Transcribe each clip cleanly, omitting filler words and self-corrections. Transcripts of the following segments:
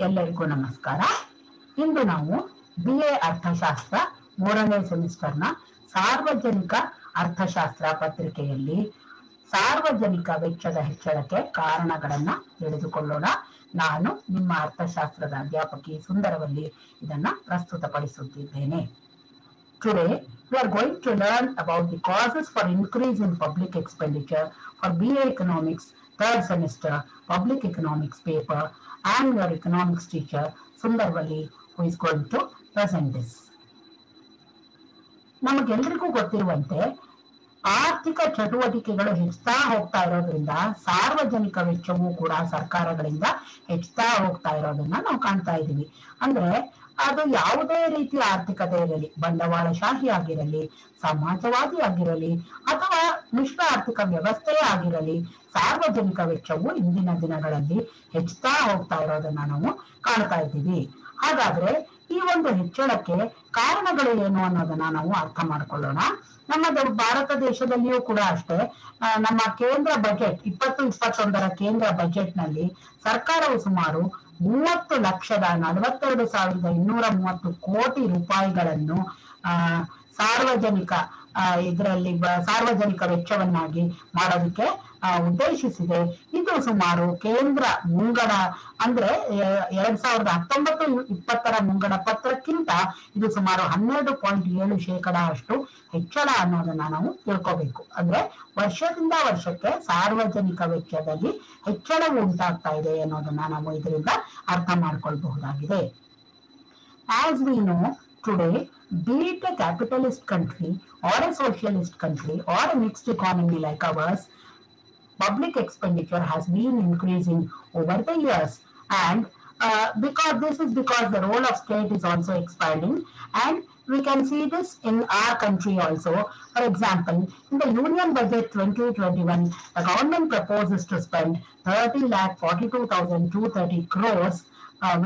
ಎಲ್ಲರಿಗೂ ನಮಸ್ಕಾರ. ಇಂದು ನಾವು BA ಅರ್ಥಶಾಸ್ತ್ರ 3ನೇ ಸೆಮಿಸ್ಟರ್ನ ಸಾರ್ವಜನಿಕ ಅರ್ಥಶಾಸ್ತ್ರ ಪತ್ರಿಕೆಯಲ್ಲಿ ಸಾರ್ವಜನಿಕ ವೆಚ್ಚದ ಹೆಚ್ಚಳಕ್ಕೆ ಕಾರಣಗಳನ್ನ ತಿಳಿದುಕೊಳ್ಳೋಣ. ನಾನು ನಿಮ್ಮ ಅರ್ಥಶಾಸ್ತ್ರದ ಅಧ್ಯಾಪಕಿ ಸುಂದರವಲ್ಲಿ ಇದನ್ನ ಪ್ರಸ್ತುತಪಡಿಸುತ್ತಿದ್ದೇನೆ. Today we are going to learn about the causes for increase in public expenditure for BA Economics 3rd semester public economics paper. I am your economics teacher Sundarvalli who is going to present this. ನಮಗೆಲ್ಲರಿಗೂ ಗೊತ್ತಿರುವಂತೆ ಆರ್ಥಿಕ ಚಟುವಟಿಕೆಗಳು ಹೆಚ್ಚುತ್ತಾ ಹೋಗ್ತಾ ಇರೋದ್ರಿಂದ ಸಾರ್ವಜನಿಕ ವೆಚ್ಚವೂ ಕೂಡ ಸರ್ಕಾರಗಳಿಂದ ಹೆಚ್ಚುತ್ತಾ ಹೋಗ್ತಾ ಇರೋದನ್ನ ನಾವು ಕಾಣ್ತಾ ಇದ್ದೀವಿ. ಅಂದ್ರೆ ಅದು ಯಾವುದೇ ರೀತಿಯ ಆರ್ಥಿಕತೆ ಇರಲಿ, ಬಂಡವಾಳಶಾಹಿ ಆಗಿರಲಿ, ಸಮಾಜವಾದಿ ಆಗಿರಲಿ ಅಥವಾ ಮಿಶ್ರ ಆರ್ಥಿಕ ವ್ಯವಸ್ಥೆಯೇ ಆಗಿರಲಿ, ಸಾರ್ವಜನಿಕ ವೆಚ್ಚವು ಇಂದಿನ ದಿನಗಳಲ್ಲಿ ಹೆಚ್ಚುತ್ತಾ ಹೋಗ್ತಾ ಇರೋದನ್ನ ನಾವು ಕಾಣ್ತಾ ಇದ್ದೀವಿ. ಹಾಗಾದ್ರೆ ಈ ಒಂದು ಹೆಚ್ಚಳಕ್ಕೆ ಕಾರಣಗಳು ಏನು ಅನ್ನೋದನ್ನ ನಾವು ಅರ್ಥ ಮಾಡ್ಕೊಳ್ಳೋಣ. ನಮ್ಮ ಭಾರತ ದೇಶದಲ್ಲಿಯೂ ಕೂಡ ಅಷ್ಟೇ, ನಮ್ಮ ಕೇಂದ್ರ ಬಜೆಟ್ 2021ರ ಕೇಂದ್ರ ಬಜೆಟ್ ನಲ್ಲಿ ಸರ್ಕಾರವು ಸುಮಾರು 30,42,230 ಕೋಟಿ ರೂಪಾಯಿಗಳನ್ನು ಸಾರ್ವಜನಿಕ ಇದರಲ್ಲಿ ಸಾರ್ವಜನಿಕ ವೆಚ್ಚವನ್ನಾಗಿ ಮಾಡೋದಕ್ಕೆ ಉದ್ದೇಶಿಸಿದೆ. ಇದು ಸುಮಾರು ಕೇಂದ್ರ ಮುಂಗಡ ಅಂದ್ರೆ 2019-20ರ ಮುಂಗಡ ಪತ್ರಕ್ಕಿಂತ ಇದು ಸುಮಾರು 12.7% ಅಷ್ಟು ಹೆಚ್ಚಳ ಅನ್ನೋದನ್ನ ನಾವು ತಿಳ್ಕೋಬೇಕು. ಅಂದ್ರೆ ವರ್ಷದಿಂದ ವರ್ಷಕ್ಕೆ ಸಾರ್ವಜನಿಕ ವೆಚ್ಚದಲ್ಲಿ ಹೆಚ್ಚಳವು ಉಂಟಾಗ್ತಾ ಇದೆ ಅನ್ನೋದನ್ನ ನಾವು ಇದರಿಂದ ಅರ್ಥ ಮಾಡ್ಕೊಳ್ಬಹುದಾಗಿದೆ. As we know today, be it a capitalist country or a socialist country or a mixed economy like ours, public expenditure has been increasing over the years, and because the role of state is also expanding, and we can see this in our country also. For example, in the Union Budget 2021, the government proposes to spend 30,42,230 crores,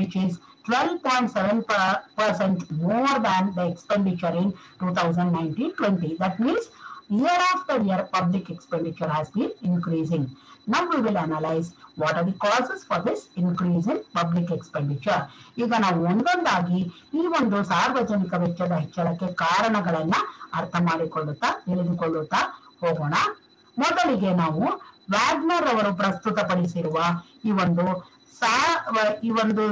which is 12.7% more than the expenditure in 2019-20. That means year after year public expenditure has been increasing. Now we will analyze what are the causes for this increase in public expenditure. ಈಗ ನಾವು ಒಂದೊಂದಾಗಿ ಈ ಒಂದು ಸಾರ್ವಜನಿಕ ವೆಚ್ಚದ ಹೆಚ್ಚಳಕ್ಕೆ ಕಾರಣಗಳನ್ನ ಅರ್ಥ ತಿಳಿದುಕೊಳ್ಳುತ್ತಾ ಹೋಗೋಣ. ಮೊದಲಿಗೆ ನಾವು ವ್ಯಾಗ್ನರ್ ಅವರು ಪ್ರಸ್ತುತಪಡಿಸಿರುವ ಈ ಒಂದು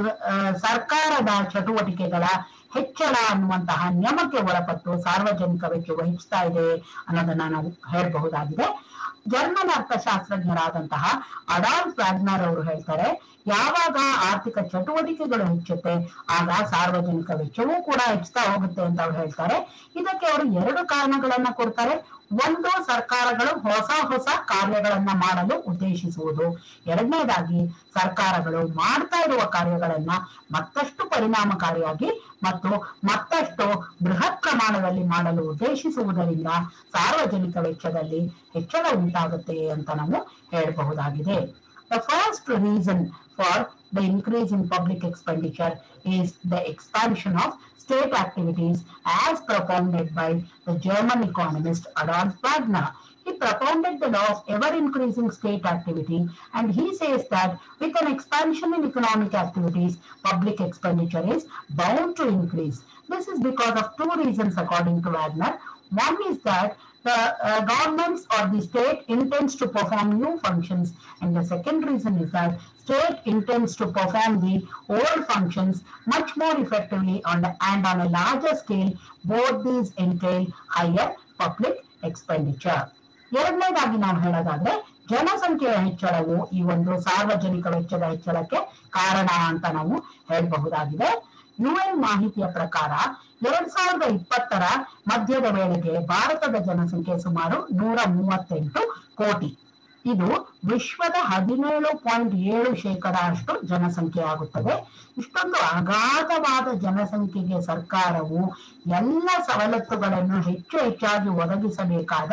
ಸರ್ಕಾರದ ಚಟುವಟಿಕೆಗಳ ಹೆಚ್ಚಳ ಅನ್ನುವಂತಹ ನಿಯಮಕ್ಕೆ ಒಳಪಟ್ಟು ಸಾರ್ವಜನಿಕ ವೆಚ್ಚವು ಹೆಚ್ಚುತ್ತಾ ಇದೆ ಅನ್ನೋದನ್ನ ನಾವು ಹೇಳಬಹುದಾಗಿದೆ. ಜರ್ಮನ್ ಅರ್ಥಶಾಸ್ತ್ರಜ್ಞರಾದಂತಹ ಅಡಾಲ್ಫ್ ವ್ಯಾಗ್ನರ್ ಅವರು ಹೇಳ್ತಾರೆ, ಯಾವಾಗ ಆರ್ಥಿಕ ಚಟುವಟಿಕೆಗಳು ಹೆಚ್ಚುತ್ತೆ ಆಗ ಸಾರ್ವಜನಿಕ ವೆಚ್ಚವೂ ಕೂಡ ಹೆಚ್ಚುತ್ತಾ ಹೋಗುತ್ತೆ ಅಂತ ಅವ್ರು ಹೇಳ್ತಾರೆ. ಇದಕ್ಕೆ ಅವರು 2 ಕಾರಣಗಳನ್ನ ಕೊಡ್ತಾರೆ. ಒಂದು, ಸರ್ಕಾರಗಳು ಹೊಸ ಕಾರ್ಯಗಳನ್ನ ಮಾಡಲು ಉದ್ದೇಶಿಸುವುದು. ಎರಡನೇದಾಗಿ, ಸರ್ಕಾರಗಳು ಮಾಡ್ತಾ ಇರುವ ಕಾರ್ಯಗಳನ್ನ ಮತ್ತಷ್ಟು ಪರಿಣಾಮಕಾರಿಯಾಗಿ ಮತ್ತು ಮತ್ತಷ್ಟು ಬೃಹತ್ ಪ್ರಮಾಣದಲ್ಲಿ ಮಾಡಲು ಉದ್ದೇಶಿಸುವುದರಿಂದ ಸಾರ್ವಜನಿಕ ವೆಚ್ಚದಲ್ಲಿ ಹೆಚ್ಚಳ ಉಂಟಾಗುತ್ತೆ ಅಂತ ನಾವು ಹೇಳಬಹುದಾಗಿದೆ. The first reason for the increase in public expenditure is the expansion of state activities as propounded by the German economist Adolf Wagner. He propounded the law of ever-increasing state activity, and he says that with an expansion in economic activities, public expenditure is bound to increase. This is because of 2 reasons according to Wagner. One is that the governments or the state intends to perform new functions, and the second reason is that state intends to perform the old functions much more effectively and on a larger scale. Both these entail higher public expenditure. ಎರಡನೇದಾಗಿ ನಾವು ಹೇಳೋದಾದ್ರೆ, ಜನಸಂಖ್ಯೆಯ ಹೆಚ್ಚಳವು ಈ ಒಂದು ಸಾರ್ವಜನಿಕ ವೆಚ್ಚದ ಹೆಚ್ಚಳಕ್ಕೆ ಕಾರಣ ಅಂತ ನಾವು ಹೇಳಬಹುದಾಗಿದೆ. UN ಮಾಹಿತಿಯ ಪ್ರಕಾರ 2020ರ ಮಧ್ಯದ ವೇಳೆಗೆ ಭಾರತದ ಜನಸಂಖ್ಯೆ ಸುಮಾರು 138 ಕೋಟಿ. ಇದು ವಿಶ್ವದ 17.7% ಅಷ್ಟು ಜನಸಂಖ್ಯೆ ಆಗುತ್ತದೆ. ಇಷ್ಟೊಂದು ಅಗಾಧವಾದ ಜನಸಂಖ್ಯೆಗೆ ಸರ್ಕಾರವು ಎಲ್ಲ ಸವಲತ್ತುಗಳನ್ನು ಹೆಚ್ಚಾಗಿ ಒದಗಿಸಬೇಕಾದ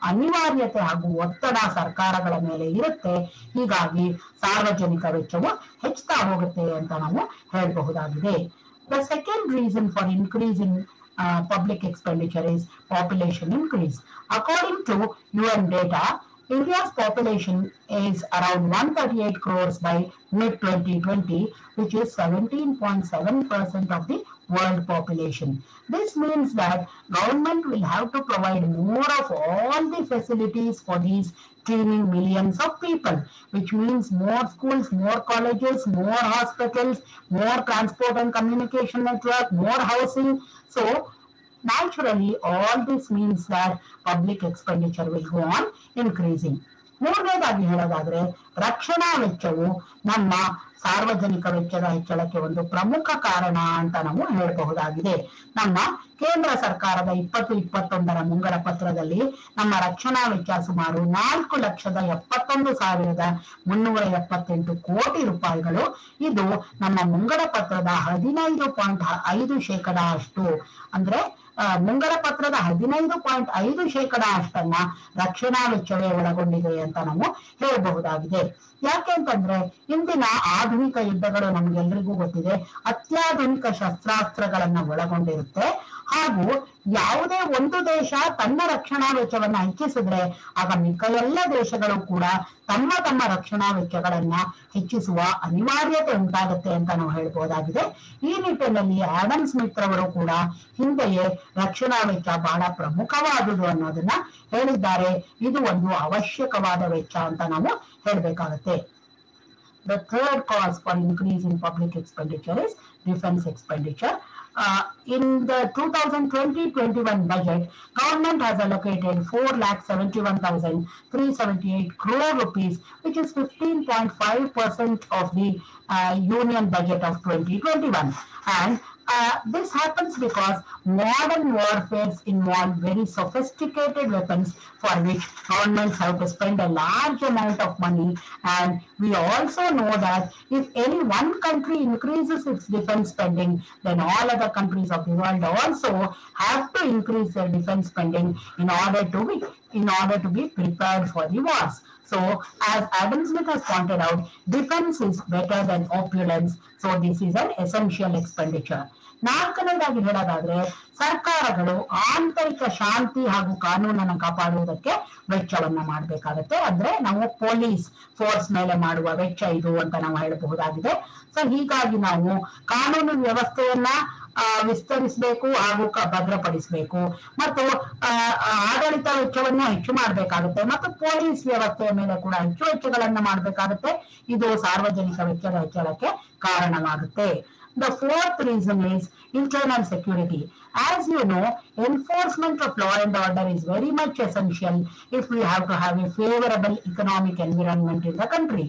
ಅನಿವಾರ್ಯತೆ ಹಾಗೂ ಒತ್ತಡ ಸರ್ಕಾರಗಳ ಮೇಲೆ ಇರುತ್ತೆ. ಹೀಗಾಗಿ ಸಾರ್ವಜನಿಕ ವೆಚ್ಚವು ಹೆಚ್ಚುತ್ತಾ ಹೋಗುತ್ತೆ ಅಂತ ನಾವು ಹೇಳಬಹುದಾಗಿದೆ. The second reason for increase in public expenditure is population increase. According to UN data, India's population is around 138 crores by mid-2020, which is 17.7% of the world population. This means that government will have to provide more of all the facilities for these teeming millions of people, which means more schools, more colleges, more hospitals, more transport and communication network, more housing. So naturally, all this means that public expenditure will go on increasing. ಮೂರನೇದಾಗಿ ಹೇಳೋದಾದ್ರೆ ರಕ್ಷಣಾ ವೆಚ್ಚವು ನಮ್ಮ ಸಾರ್ವಜನಿಕ ವೆಚ್ಚದ ಹೆಚ್ಚಳಕ್ಕೆ ಒಂದು ಪ್ರಮುಖ ಕಾರಣ ಅಂತ ನಾವು ಹೇಳಬಹುದಾಗಿದೆ. ನಮ್ಮ ಕೇಂದ್ರ ಸರ್ಕಾರದ 2021ರ ಮುಂಗಡ ಪತ್ರದಲ್ಲಿ ನಮ್ಮ ರಕ್ಷಣಾ ವೆಚ್ಚ ಸುಮಾರು 4,71,378 ಕೋಟಿ ರೂಪಾಯಿಗಳು. ಇದು ನಮ್ಮ ಮುಂಗಡ ಪತ್ರದ 15.5% ಅಷ್ಟು, ಅಂದ್ರೆ ಮುಂಗಡ ಪತ್ರದ 15.5% ಅಷ್ಟನ್ನ ರಕ್ಷಣಾ ವೆಚ್ಚವೇ ಒಳಗೊಂಡಿದೆ ಅಂತ ನಾವು ಹೇಳಬಹುದಾಗಿದೆ. ಯಾಕೆಂತಂದ್ರೆ ಇಂದಿನ ಆಧುನಿಕ ಯುದ್ಧಗಳು ನಮ್ಗೆಲ್ರಿಗೂ ಗೊತ್ತಿದೆ, ಅತ್ಯಾಧುನಿಕ ಶಸ್ತ್ರಾಸ್ತ್ರಗಳನ್ನ ಒಳಗೊಂಡಿರುತ್ತೆ. ಹಾಗೂ ಯಾವುದೇ ಒಂದು ದೇಶ ತನ್ನ ರಕ್ಷಣಾ ವೆಚ್ಚವನ್ನ ಹೆಚ್ಚಿಸಿದ್ರೆ ಆಗ ಮಿಕ್ಕ ಎಲ್ಲ ದೇಶಗಳು ಕೂಡ ತಮ್ಮ ತಮ್ಮ ರಕ್ಷಣಾ ವೆಚ್ಚಗಳನ್ನ ಹೆಚ್ಚಿಸುವ ಅನಿವಾರ್ಯತೆ ಉಂಟಾಗುತ್ತೆ ಅಂತ ನಾವು ಹೇಳ್ಬಹುದಾಗಿದೆ. ಈ ನಿಟ್ಟಿನಲ್ಲಿ ಆಡಮ್ ಸ್ಮಿತ್ ರವರು ಕೂಡ ಹಿಂದೆಯೇ ರಕ್ಷಣಾ ವೆಚ್ಚ ಬಹಳ ಪ್ರಮುಖವಾದುದು ಅನ್ನೋದನ್ನ ಹೇಳಿದ್ದಾರೆ. ಇದು ಒಂದು ಅವಶ್ಯಕವಾದ ವೆಚ್ಚ ಅಂತ ನಾವು ಹೇಳ್ಬೇಕಾಗತ್ತೆ. The third cause for increase in public expenditure is defense expenditure. In the 2020-21 budget, government has allocated 4,71,378 crore rupees, which is 15.5% of the union budget of 2021. And this happens because modern warfares involve very sophisticated weapons for which governments have to spend a large amount of money. And we also know that if any one country increases its defense spending, then all other countries of the world also have to increase their defense spending in order to be prepared for the wars. So, as Adam Smith has pointed out, defense is better than opulence. So, this is an essential expenditure. ನಾಲ್ಕನೇದಾಗಿ ಹೇಳೋದಾದ್ರೆ ಸರ್ಕಾರಗಳು ಆಂತರಿಕ ಶಾಂತಿ ಹಾಗೂ ಕಾನೂನನ್ನು ಕಾಪಾಡುವುದಕ್ಕೆ ವೆಚ್ಚವನ್ನ ಮಾಡಬೇಕಾಗತ್ತೆ. ಅಂದ್ರೆ ನಾವು ಪೊಲೀಸ್ ಫೋರ್ಸ್ ಮೇಲೆ ಮಾಡುವ ವೆಚ್ಚ ಇದು ಅಂತ ನಾವು ಹೇಳಬಹುದಾಗಿದೆ. ಸೊ ಹೀಗಾಗಿ ನಾವು ಕಾನೂನು ವ್ಯವಸ್ಥೆಯನ್ನ ವಿಸ್ತರಿಸಬೇಕು ಹಾಗೂ ಭದ್ರಪಡಿಸಬೇಕು ಮತ್ತು ಆಡಳಿತ ವೆಚ್ಚವನ್ನ ಹೆಚ್ಚು ಮಾಡಬೇಕಾಗುತ್ತೆ ಮತ್ತು ಪೊಲೀಸ್ ವ್ಯವಸ್ಥೆಯ ಮೇಲೆ ಕೂಡ ಹೆಚ್ಚು ವೆಚ್ಚಗಳನ್ನ ಮಾಡಬೇಕಾಗುತ್ತೆ. ಇದು ಸಾರ್ವಜನಿಕ ವೆಚ್ಚದ ಹೆಚ್ಚಳಕ್ಕೆ ಕಾರಣವಾಗುತ್ತೆ. The fourth reason is internal security. As you know, enforcement of law and order is very much essential if we have to have a favorable economic environment in the country,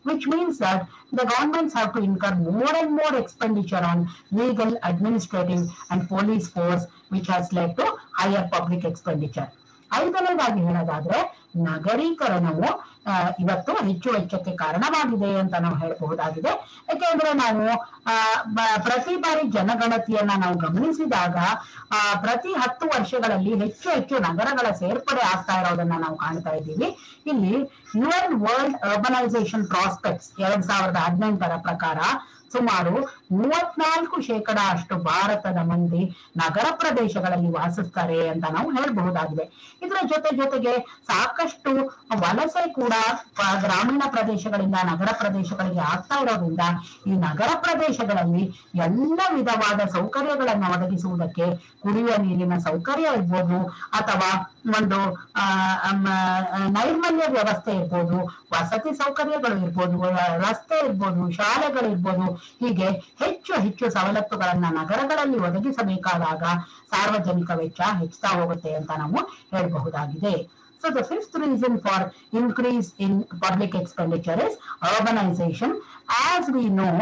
which means that the governments have to incur more and more expenditure on legal, administrative and police force, which has led to higher public expenditure. ಐದನೇದಾಗಿ ಹೇಳೋದಾದ್ರೆ ನಗರೀಕರಣವು ಇವತ್ತು ಹೆಚ್ಚು ವೆಚ್ಚಕ್ಕೆ ಕಾರಣವಾಗಿದೆ ಅಂತ ನಾವು ಹೇಳಬಹುದಾಗಿದೆ. ಯಾಕೆಂದ್ರೆ ನಾವು ಪ್ರತಿ ಬಾರಿ ಜನಗಣತಿಯನ್ನ ನಾವು ಗಮನಿಸಿದಾಗ ಪ್ರತಿ 10 ವರ್ಷಗಳಲ್ಲಿ ಹೆಚ್ಚು ಹೆಚ್ಚು ನಗರಗಳ ಸೇರ್ಪಡೆ ಆಗ್ತಾ ಇರೋದನ್ನ ನಾವು ಕಾಣ್ತಾ ಇದ್ದೀವಿ. ಇಲ್ಲಿ UN ವರ್ಲ್ಡ್ ಅರ್ಬನೈಸೇಷನ್ ಪ್ರಾಸ್ಪೆಕ್ಟ್ಸ್ 2018ರ ಪ್ರಕಾರ ಸುಮಾರು 34% ಅಷ್ಟು ಭಾರತದ ಮಂದಿ ನಗರ ಪ್ರದೇಶಗಳಲ್ಲಿ ವಾಸಿಸ್ತಾರೆ ಅಂತ ನಾವು ಹೇಳಬಹುದಾಗಿದೆ. ಇದರ ಜೊತೆಗೆ ಸಾಕಷ್ಟು ವಲಸೆ ಕೂಡ ಗ್ರಾಮೀಣ ಪ್ರದೇಶಗಳಿಂದ ನಗರ ಪ್ರದೇಶಗಳಿಗೆ ಆಗ್ತಾ ಇರೋದ್ರಿಂದ ಈ ನಗರ ಪ್ರದೇಶಗಳಲ್ಲಿ ಎಲ್ಲ ವಿಧವಾದ ಸೌಕರ್ಯಗಳನ್ನು ಒದಗಿಸುವುದಕ್ಕೆ ಕುಡಿಯುವ ನೀರಿನ ಸೌಕರ್ಯ ಇರ್ಬೋದು ಅಥವಾ ಒಂದು ನೈರ್ಮಲ್ಯ ವ್ಯವಸ್ಥೆ ಇರ್ಬೋದು, ವಸತಿ ಸೌಕರ್ಯಗಳು ಇರ್ಬೋದು, ರಸ್ತೆ ಇರ್ಬೋದು, ಶಾಲೆಗಳಿರ್ಬೋದು, ಹೀಗೆ ಹೆಚ್ಚು ಹೆಚ್ಚು ಸವಲತ್ತುಗಳನ್ನ ನಗರಗಳಲ್ಲಿ ಒದಗಿಸಬೇಕಾದಾಗ ಸಾರ್ವಜನಿಕ ವೆಚ್ಚ ಹೆಚ್ಚುತ್ತಾ ಹೋಗುತ್ತೆ ಅಂತ ನಾವು ಹೇಳಬಹುದಾಗಿದೆ. So the fifth reason for increase in public expenditure is urbanization. As we know,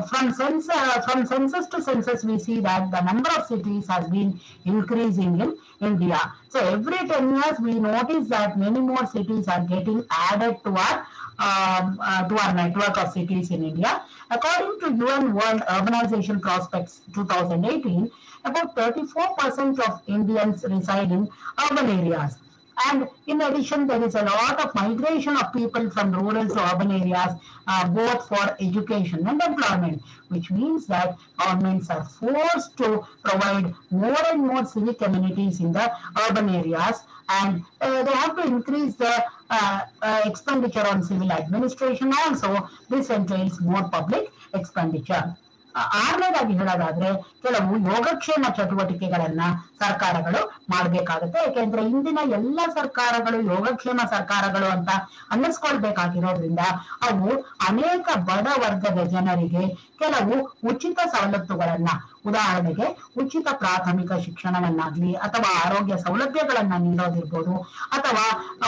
from census to census, we see that the number of cities has been increasing in India. So every 10 years, we notice that many more cities are getting added to our network of cities in India. According to UN World Urbanization Prospects 2018, about 34% of Indians reside in urban areas. And in addition, there is a lot of migration of people from rural to urban areas, both for education and employment, which means that governments are forced to provide more and more civic amenities in the urban areas, and they have to increase the expenditure on civil administration also. This entails more public expenditure. ಆರನೇದಾಗಿ ಹೇಳೋದಾದ್ರೆ ಕೆಲವು ಯೋಗಕ್ಷೇಮ ಚಟುವಟಿಕೆಗಳನ್ನ ಸರ್ಕಾರಗಳು ಮಾಡಬೇಕಾಗುತ್ತೆ. ಯಾಕೆಂದ್ರೆ ಇಂದಿನ ಎಲ್ಲ ಸರ್ಕಾರಗಳು ಯೋಗಕ್ಷೇಮ ಸರ್ಕಾರಗಳು ಅಂತ ಅನ್ನಿಸ್ಕೊಳ್ಬೇಕಾಗಿರೋದ್ರಿಂದ ಅವು ಅನೇಕ ಬಡ ವರ್ಗದ ಜನರಿಗೆ ಕೆಲವು ಉಚಿತ ಸವಲತ್ತುಗಳನ್ನ, ಉದಾಹರಣೆಗೆ ಉಚಿತ ಪ್ರಾಥಮಿಕ ಶಿಕ್ಷಣವನ್ನಾಗ್ಲಿ ಅಥವಾ ಆರೋಗ್ಯ ಸೌಲಭ್ಯಗಳನ್ನ ನೀಡೋದಿರ್ಬೋದು, ಅಥವಾ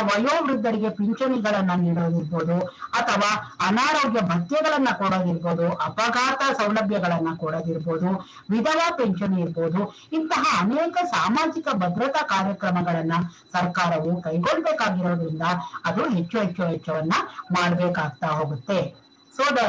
ವಯೋವೃದ್ಧರಿಗೆ ಪಿಂಚಣಿಗಳನ್ನ ನೀಡೋದಿರ್ಬೋದು, ಅಥವಾ ಅನಾರೋಗ್ಯ ಭತ್ಯೆಗಳನ್ನ ಕೊಡೋದಿರ್ಬೋದು, ಅಪಘಾತ ಸೌಲಭ್ಯಗಳನ್ನ ಕೊಡೋದಿರ್ಬೋದು, ವಿಧವಾ ಪೆನ್ಷನ್ ಇರ್ಬೋದು. ಇಂತಹ ಅನೇಕ ಸಾಮಾಜಿಕ ಭದ್ರತಾ ಕಾರ್ಯಕ್ರಮಗಳನ್ನ ಸರ್ಕಾರವು ಕೈಗೊಳ್ಬೇಕಾಗಿರೋದ್ರಿಂದ ಅದು ಹೆಚ್ಚವನ್ನ ಮಾಡ್ಬೇಕಾಗ್ತಾ ಹೋಗುತ್ತೆ. So the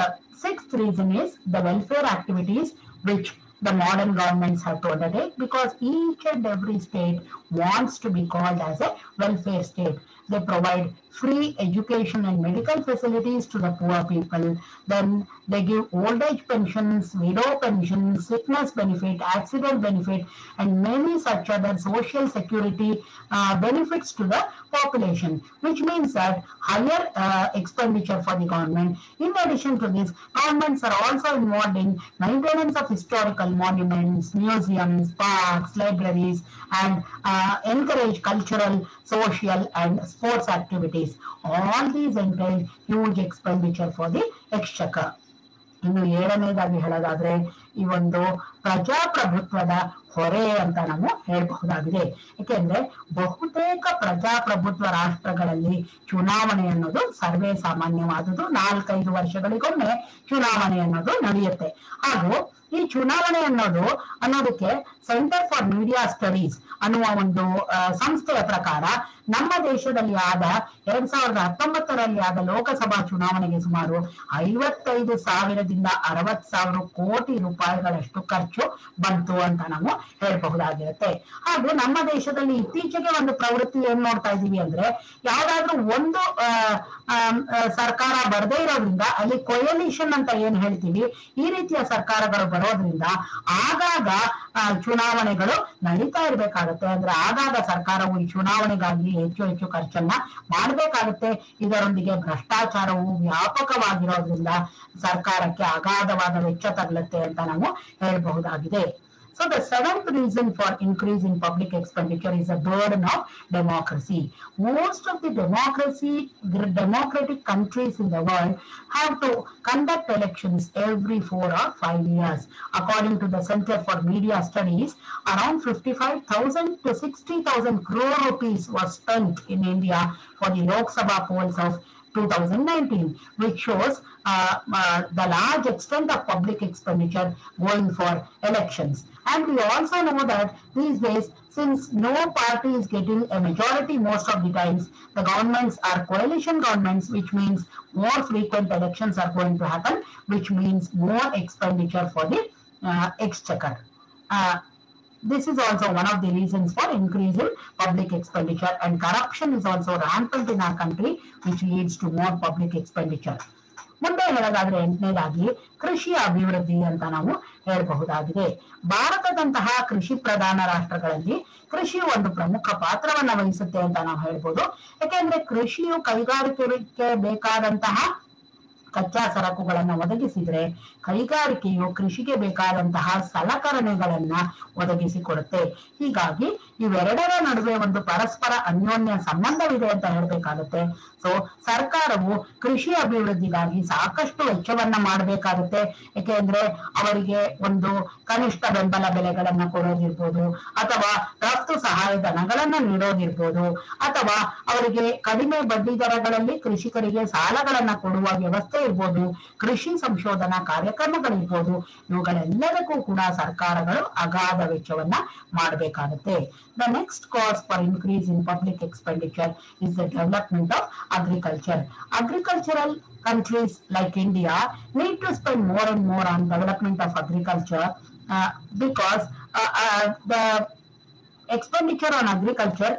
sixth reason is the welfare activities which the modern governments have to undertake, because each and every state wants to be called as a welfare state. They provide free education and medical facilities to the poor people. Then they give old age pensions, widow pensions, sickness benefit, accident benefit, and many such other social security benefits to the population, which means that higher expenditure for the government. In addition to this, governments are also involved in maintenance of historical monuments, museums, parks, libraries, and encourage cultural, social, and sports activities. All these entail huge expenditure for the exchequer. ಇನ್ನು ಏಳನೇದಾಗಿ ಹೇಳೋದಾದ್ರೆ ಈ ಒಂದು ಪ್ರಜಾಪ್ರಭುತ್ವದ ಹೊರೆ ಅಂತ ನಾವು ಹೇಳಬಹುದಾಗಿದೆ. ಯಾಕೆಂದ್ರೆ ಬಹುತೇಕ ಪ್ರಜಾಪ್ರಭುತ್ವ ರಾಷ್ಟ್ರಗಳಲ್ಲಿ ಚುನಾವಣೆ ಅನ್ನೋದು ಸರ್ವೇ ಸಾಮಾನ್ಯವಾದುದು. 4-5 ವರ್ಷಗಳಿಗೊಮ್ಮೆ ಚುನಾವಣೆ ಅನ್ನೋದು ನಡೆಯುತ್ತೆ. ಹಾಗೂ ಈ ಚುನಾವಣೆ ಅನ್ನೋದಕ್ಕೆ ಸೆಂಟರ್ ಫಾರ್ ಮೀಡಿಯಾ ಸ್ಟಡೀಸ್ ಅನ್ನುವ ಒಂದು ಸಂಸ್ಥೆಯ ಪ್ರಕಾರ ನಮ್ಮ ದೇಶದಲ್ಲಿ ಆದ 2019ರಲ್ಲಿ ಆದ ಲೋಕಸಭಾ ಚುನಾವಣೆಗೆ ಸುಮಾರು 55,000ದಿಂದ 60,000 ಕೋಟಿ ರೂಪಾಯಿಗಳಷ್ಟು ಖರ್ಚು ಬಂತು ಅಂತ ನಾವು ಹೇಳಬಹುದಾಗಿರುತ್ತೆ. ಹಾಗೂ ನಮ್ಮ ದೇಶದಲ್ಲಿ ಇತ್ತೀಚೆಗೆ ಒಂದು ಪ್ರವೃತ್ತಿ ಏನ್ ನೋಡ್ತಾ ಇದೀವಿ ಅಂದ್ರೆ, ಯಾವ್ದಾದ್ರೂ ಒಂದು ಸರ್ಕಾರ ಬರದೇ ಇರೋದ್ರಿಂದ ಅಲ್ಲಿ ಕೊಯಲಿಷನ್ ಅಂತ ಏನ್ ಹೇಳ್ತೀವಿ, ಈ ರೀತಿಯ ಸರ್ಕಾರಗಳು ಬರೋದ್ರಿಂದ ಆಗಾಗ ಚುನಾವಣೆಗಳು ನಡೀತಾ ಇರ್ಬೇಕಾಗತ್ತೆ. ಅಂದ್ರೆ ಆಗಾಗ ಸರ್ಕಾರವು ಈ ಚುನಾವಣೆಗಾಗಿ ಹೆಚ್ಚು ಖರ್ಚನ್ನ ಮಾಡ್ಬೇಕಾಗತ್ತೆ. ಇದರೊಂದಿಗೆ ಭ್ರಷ್ಟಾಚಾರವು ವ್ಯಾಪಕವಾಗಿರೋದ್ರಿಂದ ಸರ್ಕಾರಕ್ಕೆ ಅಗಾಧವಾದ ವೆಚ್ಚ ತಗಲುತ್ತೆ ಅಂತ ನಾವು ಹೇಳಬಹುದಾಗಿದೆ. So the seventh reason for increase in public expenditure is a burden of democracy. Most of the democratic countries in the world have to conduct elections every 4 or 5 years. According to the Center for Media Studies, around 55,000 to 60,000 crore rupees was spent in India for the Lok Sabha polls of 2019, which shows the large extent of public expenditure going for elections. And we also know that these days, since no party is getting a majority most of the times, the governments are coalition governments, which means more frequent elections are going to happen, which means more expenditure for the exchequer. This is also one of the reasons for increasing public expenditure, and corruption is also rampant in our country, which leads to more public expenditure. ಮುಂದೆ ಹೇಳೋದಾದ್ರೆ ಎಂಟನೇದಾಗಿ ಕೃಷಿ ಅಭಿವೃದ್ಧಿ ಅಂತ ನಾವು ಹೇಳಬಹುದಾಗಿದೆ. ಭಾರತದಂತಹ ಕೃಷಿ ಪ್ರಧಾನ ರಾಷ್ಟ್ರಗಳಲ್ಲಿ ಕೃಷಿಯು ಒಂದು ಪ್ರಮುಖ ಪಾತ್ರವನ್ನ ವಹಿಸುತ್ತೆ ಅಂತ ನಾವು ಹೇಳ್ಬೋದು. ಯಾಕೆಂದ್ರೆ ಕೃಷಿಯು ಕೈಗಾರಿಕೆಗೆ ಬೇಕಾದಂತಹ ಕಚ್ಚಾ ಸರಕುಗಳನ್ನ ಒದಗಿಸಿದ್ರೆ ಕೈಗಾರಿಕೆಯು ಕೃಷಿಗೆ ಬೇಕಾದಂತಹ ಸಲಕರಣೆಗಳನ್ನ ಒದಗಿಸಿಕೊಡುತ್ತೆ. ಹೀಗಾಗಿ ಇವೆರಡರ ನಡುವೆ ಒಂದು ಪರಸ್ಪರ ಅನ್ಯೋನ್ಯ ಸಂಬಂಧವಿದೆ ಅಂತ ಹೇಳ್ಬೇಕಾಗುತ್ತೆ. ಸೊ ಸರ್ಕಾರವು ಕೃಷಿ ಅಭಿವೃದ್ಧಿಗಾಗಿ ಸಾಕಷ್ಟು ವೆಚ್ಚವನ್ನ ಮಾಡಬೇಕಾಗುತ್ತೆ. ಯಾಕೆಂದ್ರೆ ಅವರಿಗೆ ಒಂದು ಕನಿಷ್ಠ ಬೆಂಬಲ ಬೆಲೆಗಳನ್ನ ಕೊಡೋದಿರ್ಬೋದು, ಅಥವಾ ರಫ್ತು ಸಹಾಯಧನಗಳನ್ನ ನೀಡೋದಿರ್ಬೋದು, ಅಥವಾ ಅವರಿಗೆ ಕಡಿಮೆ ಬಡ್ಡಿ ದರಗಳಲ್ಲಿ ಕೃಷಿಕರಿಗೆ ಸಾಲಗಳನ್ನ ಕೊಡುವ ವ್ಯವಸ್ಥೆ ಇರ್ಬೋದು, ಕೃಷಿ ಸಂಶೋಧನಾ ಕಾರ್ಯಕ್ರಮಗಳಿರ್ಬೋದು. ಇವುಗಳೆಲ್ಲದಕ್ಕೂ ಕೂಡ ಸರ್ಕಾರಗಳು ಅಗಾಧ ವೆಚ್ಚವನ್ನ ಮಾಡಬೇಕಾಗುತ್ತೆ. The next cause for increase in public expenditure is the development of agriculture. Agricultural countries like India need to spend more and more on development of agriculture because the expenditure on agriculture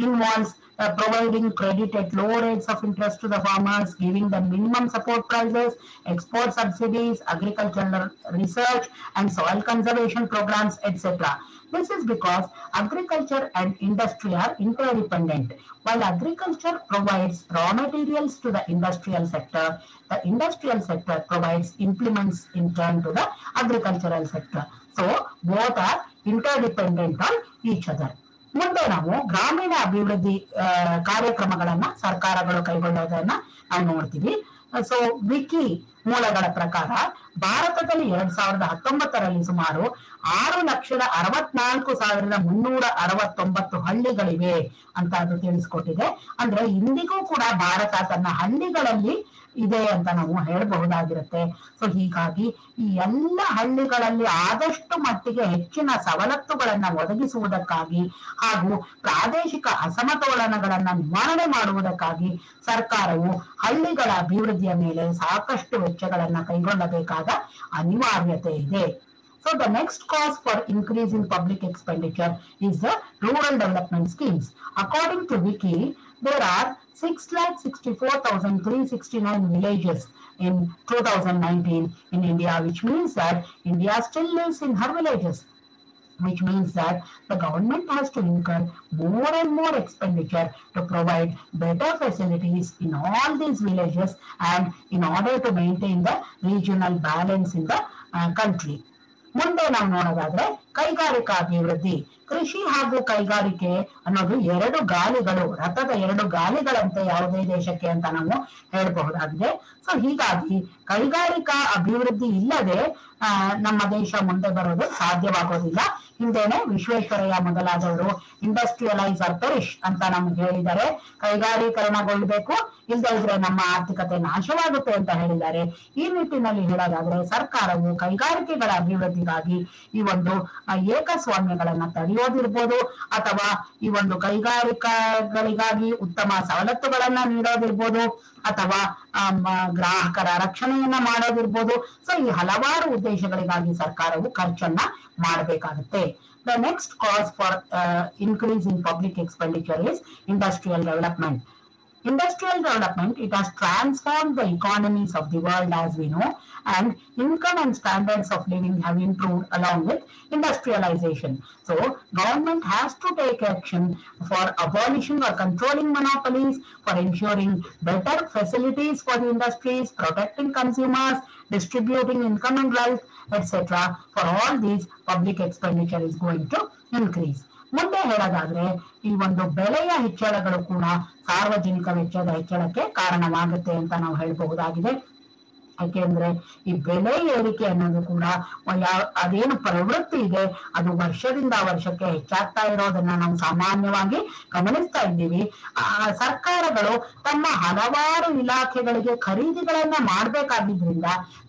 involves providing credit at low rates of interest to the farmers, giving them minimum support prices, export subsidies, agricultural research and soil conservation programs, etc. This is because agriculture and industry are interdependent. While agriculture provides raw materials to the industrial sector provides implements in turn to the agricultural sector. So both are interdependent on each other. ಮುಂದೆ ನಾವು ಗ್ರಾಮೀಣ ಅಭಿವೃದ್ಧಿ ಕಾರ್ಯಕ್ರಮಗಳನ್ನ ಸರ್ಕಾರಗಳು ಕೈಗೊಳ್ಳೋದನ್ನ ನಾವು ನೋಡ್ತೀವಿ. So wiki ಮೂಲಗಳ ಪ್ರಕಾರ ಭಾರತದಲ್ಲಿ 2019ರಲ್ಲಿ ಸುಮಾರು 6,64,369 ಹಳ್ಳಿಗಳಿವೆ ಅಂತ ಅದು ತಿಳಿಸ್ಕೊಟ್ಟಿದೆ. ಅಂದ್ರೆ ಇಂದಿಗೂ ಕೂಡ ಭಾರತ ತನ್ನ ಹಳ್ಳಿಗಳಲ್ಲಿ ಇದೆ ಅಂತ ನಾವು ಹೇಳಬಹುದಾಗಿರುತ್ತೆ. ಸೊ ಹೀಗಾಗಿ ಈ ಎಲ್ಲ ಹಳ್ಳಿಗಳಲ್ಲಿ ಆದಷ್ಟು ಮಟ್ಟಿಗೆ ಹೆಚ್ಚಿನ ಸವಲತ್ತುಗಳನ್ನ ಒದಗಿಸುವುದಕ್ಕಾಗಿ ಹಾಗೂ ಪ್ರಾದೇಶಿಕ ಅಸಮತೋಲನಗಳನ್ನ ನಿವಾರಣೆ ಮಾಡುವುದಕ್ಕಾಗಿ ಸರ್ಕಾರವು ಹಳ್ಳಿಗಳ ಅಭಿವೃದ್ಧಿಯ ಮೇಲೆ ಸಾಕಷ್ಟು ವೆಚ್ಚಗಳನ್ನ ಕೈಗೊಳ್ಳಬೇಕಾದ ಅನಿವಾರ್ಯತೆ ಇದೆ. So the next cause for increase in public expenditure is the rural development schemes. According to Wiki, there are 6,64,369 villages in 2019 in India, which means that India still lives in her villages, which means that the government has to incur more and more expenditure to provide better facilities in all these villages and in order to maintain the regional balance in the country. ಮುಂದೆ ನಾವು ನೋಡೋದಾದ್ರೆ ಕೈಗಾರಿಕಾ ಅಭಿವೃದ್ಧಿ. ಕೃಷಿ ಹಾಗೂ ಕೈಗಾರಿಕೆ ಅನ್ನೋದು ಎರಡು ಗಾಲಿಗಳು, ರಥದ ಎರಡು ಗಾಲಿಗಳಂತೆ ಯಾವುದೇ ದೇಶಕ್ಕೆ ಅಂತ ನಾವು ಹೇಳಬಹುದಾಗಿದೆ. ಸೊ ಹೀಗಾಗಿ ಕೈಗಾರಿಕಾ ಅಭಿವೃದ್ಧಿ ಇಲ್ಲದೆ ನಮ್ಮ ದೇಶ ಮುಂದೆ ಬರೋದು ಸಾಧ್ಯವಾಗೋದಿಲ್ಲ. ಹಿಂದೆನೆ ವಿಶ್ವೇಶ್ವರಯ್ಯ ಮೊದಲಾದವರು ಇಂಡಸ್ಟ್ರಿಯಲೈಸ್ ಆರ್ ಪೆರಿಶ್ ಅಂತ ನಮ್ಗೆ ಹೇಳಿದ್ದಾರೆ. ಕೈಗಾರೀಕರಣಗೊಳ್ಳಬೇಕು, ಇಲ್ಲದೆ ಇದ್ರೆ ನಮ್ಮ ಆರ್ಥಿಕತೆ ನಾಶವಾಗುತ್ತೆ ಅಂತ ಹೇಳಿದ್ದಾರೆ. ಈ ನಿಟ್ಟಿನಲ್ಲಿ ಹೇಳೋದಾದ್ರೆ ಸರ್ಕಾರವು ಕೈಗಾರಿಕೆಗಳ ಅಭಿವೃದ್ಧಿಗಾಗಿ ಈ ಒಂದು ಏಕಸ್ವಾಮ್ಯಗಳನ್ನ ತಡೆಯೋದಿರ್ಬೋದು, ಅಥವಾ ಈ ಒಂದು ಕೈಗಾರಿಕೆಗಳಿಗಾಗಿ ಉತ್ತಮ ಸವಲತ್ತುಗಳನ್ನ ನೀಡೋದಿರ್ಬೋದು, ಅಥವಾ ಗ್ರಾಹಕರ ರಕ್ಷಣೆಯನ್ನ ಮಾಡೋದಿರ್ಬೋದು. ಸೊ ಈ ಹಲವಾರು ಉದ್ದೇಶಗಳಿಗಾಗಿ ಸರ್ಕಾರವು ಖರ್ಚನ್ನ ಮಾಡಬೇಕಾಗುತ್ತೆ. The next cause for increase in public expenditure is industrial development. Industrial development, it has transformed the economies of the world as we know, and income and standards of living have improved along with industrialization. So government has to take action for abolishing or controlling monopolies, for ensuring better facilities for the industries, protecting consumers, distributing income and wealth, etc. For all these, public expenditure is going to increase. ಮುಂದೆ ಹೇಳೋದಾದ್ರೆ ಈ ಒಂದು ಬೆಲೆಯ ಹೆಚ್ಚಳಗಳು ಕೂಡ ಸಾರ್ವಜನಿಕ ವೆಚ್ಚದ ಹೆಚ್ಚಳಕ್ಕೆ ಕಾರಣವಾಗುತ್ತೆ ಅಂತ ನಾವು ಹೇಳಬಹುದಾಗಿದೆ. ಯಾಕೆಂದ್ರೆ ಈ ಬೆಲೆ ಏರಿಕೆ ಅನ್ನೋದು ಕೂಡ ಅದೇನು ಪ್ರವೃತ್ತಿ ಇದೆ ಅದು ವರ್ಷದಿಂದ ವರ್ಷಕ್ಕೆ ಹೆಚ್ಚಾಗ್ತಾ ಇರೋದನ್ನ ನಾವು ಸಾಮಾನ್ಯವಾಗಿ ಗಮನಿಸ್ತಾ ಇದ್ದೀವಿ. ಸರ್ಕಾರಗಳು ತಮ್ಮ ಹಲವಾರು ಇಲಾಖೆಗಳಿಗೆ ಖರೀದಿಗಳನ್ನ ಮಾಡಬೇಕಾಗಿದ್ರಿಂದ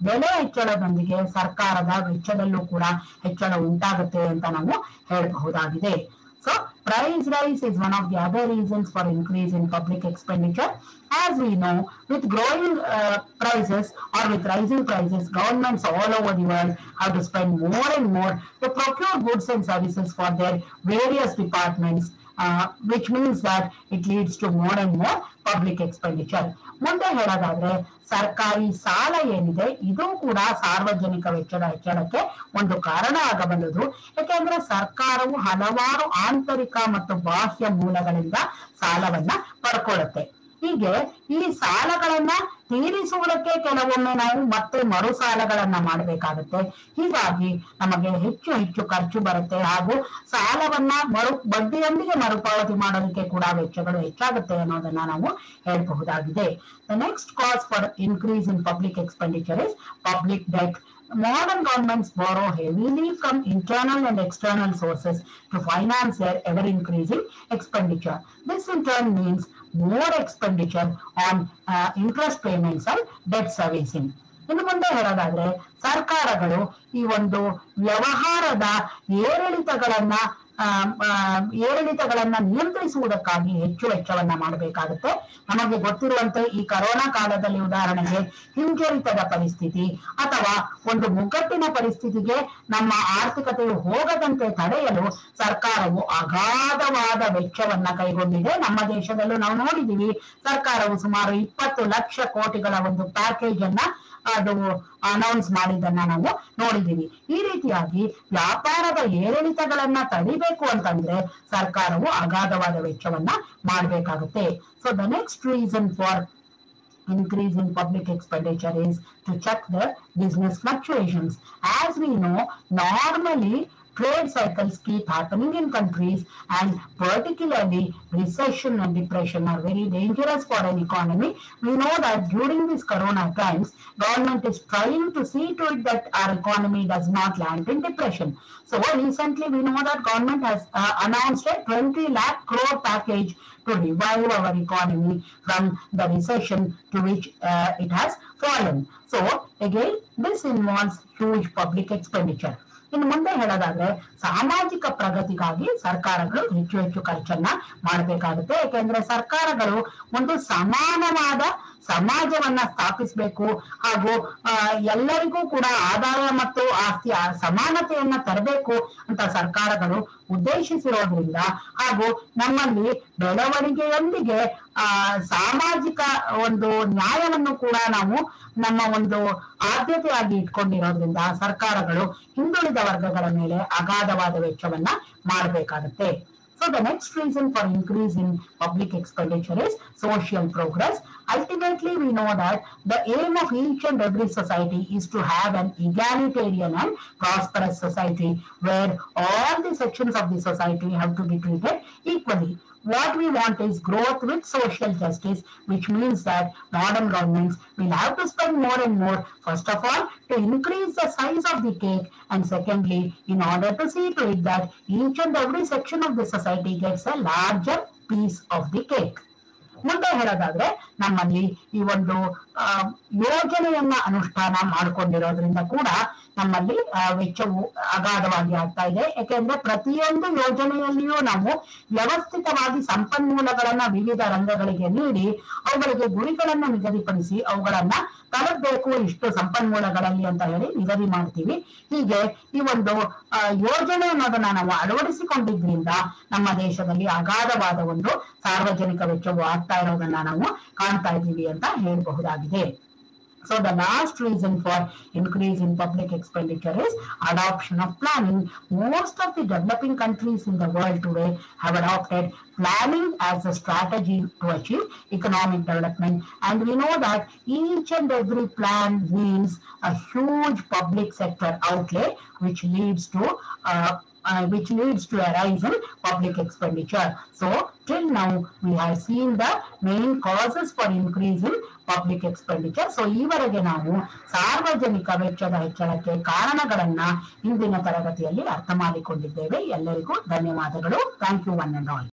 ಬೆಲೆ ಹೆಚ್ಚಳದೊಂದಿಗೆ ಸರ್ಕಾರದ ವೆಚ್ಚದಲ್ಲೂ ಕೂಡ ಹೆಚ್ಚಳ ಉಂಟಾಗುತ್ತೆ ಅಂತ ನಾವು ಹೇಳಬಹುದಾಗಿದೆ. So price rise is one of the other reasons for increase in public expenditure. As we know, with growing prices or with rising prices, governments all over the world have to spend more and more to procure goods and services for their various departments, which means that it leads to more and more public expenditure. ಮುಂದೆ ಹೇಳೋದಾದ್ರೆ ಸರ್ಕಾರಿ ಸಾಲ ಏನಿದೆ ಇದು ಕೂಡ ಸಾರ್ವಜನಿಕ ವೆಚ್ಚದ ಹೆಚ್ಚಳಕ್ಕೆ ಒಂದು ಕಾರಣ ಆಗಬಲ್ಲದು. ಯಾಕೆಂದ್ರೆ ಸರ್ಕಾರವು ಹಲವಾರು ಆಂತರಿಕ ಮತ್ತು ಬಾಹ್ಯ ಮೂಲಗಳಿಂದ ಸಾಲವನ್ನ ಪಡ್ಕೊಳ್ಳುತ್ತೆ. ಹೀಗೆ ಈ ಸಾಲಗಳನ್ನ ತೀರಿಸುವುದಕ್ಕೆ ಕೆಲವೊಮ್ಮೆ ನಾವು ಮತ್ತೆ ಮರು ಸಾಲಗಳನ್ನ ಮಾಡಬೇಕಾಗುತ್ತೆ. ಹೀಗಾಗಿ ನಮಗೆ ಹೆಚ್ಚು ಹೆಚ್ಚು ಖರ್ಚು ಬರುತ್ತೆ ಹಾಗೂ ಸಾಲವನ್ನ ಬಡ್ಡಿಯೊಂದಿಗೆ ಮರುಪಾವತಿ ಮಾಡೋದಕ್ಕೆ ಕೂಡ ವೆಚ್ಚಗಳು ಹೆಚ್ಚಾಗುತ್ತೆ ಅನ್ನೋದನ್ನ ನಾವು ಹೇಳಬಹುದಾಗಿದೆ. The next cause for increase in public expenditure is public debt. Modern governments borrow heavily from internal and external sources to finance their ever-increasing expenditure. This in turn means more expenditure on interest payments and debt servicing. ಇನ್ನು ಮುಂದೆ ಹೇಳೋದಾದ್ರೆ ಸರ್ಕಾರಗಳು ಈ ಒಂದು ವ್ಯವಹಾರದ ಏರಿಳಿತಗಳನ್ನ ಏರಿಳಿತಗಳನ್ನ ನಿಯಂತ್ರಿಸುವುದಕ್ಕಾಗಿ ಹೆಚ್ಚು ವೆಚ್ಚವನ್ನ ಮಾಡಬೇಕಾಗುತ್ತೆ. ನಮಗೆ ಗೊತ್ತಿರುವಂತೆ ಈ ಕರೋನಾ ಕಾಲದಲ್ಲಿ ಉದಾಹರಣೆಗೆ ಹಿಂಜರಿತದ ಪರಿಸ್ಥಿತಿ ಅಥವಾ ಒಂದು ಮುಗ್ಗಟ್ಟಿನ ಪರಿಸ್ಥಿತಿಗೆ ನಮ್ಮ ಆರ್ಥಿಕತೆಯು ಹೋಗದಂತೆ ತಡೆಯಲು ಸರ್ಕಾರವು ಅಗಾಧವಾದ ವೆಚ್ಚವನ್ನ ಕೈಗೊಂಡಿದೆ. ನಮ್ಮ ದೇಶದಲ್ಲೂ ನಾವು ನೋಡಿದೀವಿ, ಸರ್ಕಾರವು ಸುಮಾರು 20 ಲಕ್ಷ ಕೋಟಿಗಳ ಒಂದು ಪ್ಯಾಕೇಜ್ ಅನ್ನ ಅದು ಅನೌನ್ಸ್ ಮಾಡಿದ್ದನ್ನ ನಾವು ನೋಡಿದೀವಿ. ಈ ರೀತಿಯಾಗಿ ವ್ಯಾಪಾರದ ಏರಿಳಿತಗಳನ್ನ ತಡಿಬೇಕು ಅಂತಂದ್ರೆ ಸರ್ಕಾರವು ಅಗಾಧವಾದ ವೆಚ್ಚವನ್ನ ಮಾಡಬೇಕಾಗುತ್ತೆ. So the next reason for increase in public expenditure is to check the business fluctuations. As we know, normally trade cycles keep happening in countries, and particularly recession and depression are very dangerous for an economy. We know that during these corona times, government is trying to see to it that our economy does not land in depression. So recently we know that government has announced a 20 lakh crore package to revive our economy from the recession to which it has fallen. So again, this involves huge public expenditure. ಇನ್ನು ಮುಂದೆ ಹೇಳೋದಾದ್ರೆ ಸಾಮಾಜಿಕ ಪ್ರಗತಿಗಾಗಿ ಸರ್ಕಾರಗಳು ಹೆಚ್ಚು ಹೆಚ್ಚು ಖರ್ಚನ್ನ ಮಾಡಬೇಕಾಗುತ್ತೆ. ಯಾಕೆಂದ್ರೆ ಸರ್ಕಾರಗಳು ಒಂದು ಸಮಾನವಾದ ಸಮಾಜವನ್ನ ಸ್ಥಾಪಿಸಬೇಕು ಹಾಗೂ ಎಲ್ಲರಿಗೂ ಕೂಡ ಆದಾಯ ಮತ್ತು ಆಸ್ತಿಯ ಸಮಾನತೆಯನ್ನ ತರಬೇಕು ಅಂತ ಸರ್ಕಾರಗಳು ಉದ್ದೇಶಿಸಿರೋದ್ರಿಂದ ಹಾಗೂ ನಮ್ಮಲ್ಲಿ ಬೆಳವಣಿಗೆಯೊಂದಿಗೆ ಸಾಮಾಜಿಕ ಒಂದು ನ್ಯಾಯವನ್ನು ಕೂಡ ನಾವು ನಮ್ಮ ಒಂದು ಆದ್ಯತೆಯಾಗಿ ಇಟ್ಕೊಂಡಿರೋದ್ರಿಂದ ಸರ್ಕಾರಗಳು ಹಿಂದುಳಿದ ವರ್ಗಗಳ ಮೇಲೆ ಅಗಾಧವಾದ ವೆಚ್ಚವನ್ನ ಮಾಡಬೇಕಾಗುತ್ತೆ. So the next reason for increase in public expenditure is social progress. Ultimately, we know that the aim of each and every society is to have an egalitarian and prosperous society where all the sections of the society have to be treated equally. What we want is growth with social justice, which means that modern governments will have to spend more and more, first of all, to increase the size of the cake, and secondly, in order to see to it that each and every section of the society gets a larger piece of the cake. ಮುಂದೆ ಹೇಳೋದಾದ್ರೆ ನಮ್ಮಲ್ಲಿ ಈ ಒಂದು ಯೋಜನೆಯನ್ನ ಅನುಷ್ಠಾನ ಮಾಡಿಕೊಂಡಿರೋದ್ರಿಂದ ಕೂಡ ನಮ್ಮಲ್ಲಿ ವೆಚ್ಚವು ಅಗಾಧವಾಗಿ ಆಗ್ತಾ ಇದೆ. ಯಾಕೆಂದ್ರೆ ಪ್ರತಿಯೊಂದು ಯೋಜನೆಯಲ್ಲಿಯೂ ನಾವು ವ್ಯವಸ್ಥಿತವಾಗಿ ಸಂಪನ್ಮೂಲಗಳನ್ನ ವಿವಿಧ ರಂಗಗಳಿಗೆ ನೀಡಿ ಅವುಗಳಿಗೆ ಗುರಿಗಳನ್ನ ನಿಗದಿಪಡಿಸಿ ಅವುಗಳನ್ನ ತಲುಪಬೇಕು ಇಷ್ಟು ಸಂಪನ್ಮೂಲಗಳಲ್ಲಿ ಅಂತ ಹೇಳಿ ನಿಗದಿ ಮಾಡ್ತೀವಿ. ಹೀಗೆ ಈ ಒಂದು ಯೋಜನೆ ಅನ್ನೋದನ್ನ ನಾವು ಅಳವಡಿಸಿಕೊಂಡಿದ್ರಿಂದ ನಮ್ಮ ದೇಶದಲ್ಲಿ ಅಗಾಧವಾದ ಒಂದು ಸಾರ್ವಜನಿಕ ವೆಚ್ಚವು ಆಗ್ತಾ ಇರೋದನ್ನ ನಾವು ಕಾಣ್ತಾ ಇದ್ದೀವಿ ಅಂತ ಹೇಳಬಹುದಾಗಿದೆ. So the last reason for increase in public expenditure is adoption of planning. Most of the developing countries in the world today have adopted planning as a strategy to achieve economic development. And we know that each and every plan means a huge public sector outlay, which leads to a rise in public expenditure. So till now we have seen the main causes for increase in public expenditure. So ಈವರೆಗೆ ನಾವು ಸಾರ್ವಜನಿಕ ವೆಚ್ಚದ ಹೆಚ್ಚಳಕ್ಕೆ ಕಾರಣಗಳನ್ನ ಇಂದಿನ ತರಗತಿಯಲ್ಲಿ ಅರ್ಥ ಮಾಡಿಕೊಂಡಿದ್ದೇವೆ. ಎಲ್ಲರಿಗೂ ಧನ್ಯವಾದಗಳು. Thank you one and all.